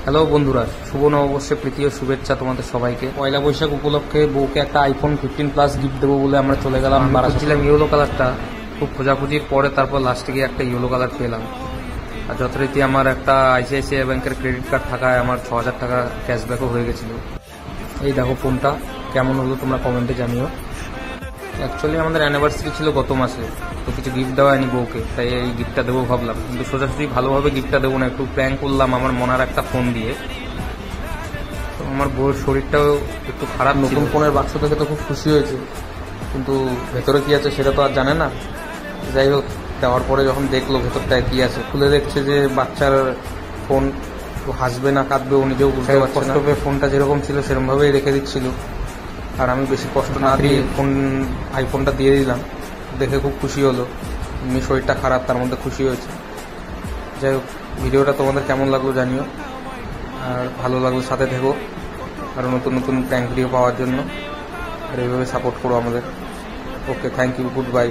Hello বন্ধুরা, শুভ নববর্ষে প্রীতি ও শুভেচ্ছা তোমাদের সবাইকে। পয়লা বৈশাখ উপলক্ষে বউকে একটা আইফোন 15 প্লাস গিফট দেবো বলে আমরা চলে গেলাম। বারাসাছিলাম ইয়েলো কালারটা, খুব খোঁজাখুঁজির পরে তারপর লাস্টে গিয়ে একটা ইয়েলো কালার পেলাম। আর যথারীতি আমার একটা আইসিআইসিআই ব্যাংকের ক্রেডিট কার্ড থাকায় আমার 6,000 টাকা ক্যাশব্যাকও হয়ে গেছিলো। এই দেখো ফোনটা কেমন হলো তোমরা কমেন্টে জানিও। অ্যাকচুয়ালি আমাদের অ্যানিভার্সারি ছিল গত মাসে, তো কিছু গিফট দেওয়া হয়নি বউকে, তাই এই গিফটটা দেবো ভাবলাম। কিন্তু সোজাসুজি ভালোভাবে গিফটটা দেবো না, একটু প্র্যাঙ্ক করলাম আমার মনার একটা ফোন দিয়ে। তো আমার বউর শরীরটাও একটু খারাপ। নতুন ফোনের বাক্স থেকে তো খুব খুশি হয়েছে, কিন্তু ভেতরে কি আছে সেটা তো আর জানে না। যাই হোক, দেওয়ার পরে যখন দেখলো ভেতরটায় কি আছে, খুলে দেখছে যে বাচ্চার ফোন। তো হাসবে না কাঁদবে ও নিজেও বুঝতে পারছে না। ফোনটা যেরকম ছিল সেরকমভাবেই রেখে দিচ্ছিল, আর আমি বেশি কষ্ট না দিয়ে আইফোনটা দিয়ে দিলাম। দেখে খুব খুশি হলো, এমনি শরীরটা খারাপ তার মধ্যে খুশি হয়েছে। যাই হোক, ভিডিওটা তোমাদের কেমন লাগলো জানিও, আর ভালো লাগলো সাথে থেকো আরও নতুন নতুন প্র্যাঙ্ক ভিডিও পাওয়ার জন্য, আর এইভাবে সাপোর্ট করো আমাদের। ওকে, থ্যাংক ইউ, গুড বাই।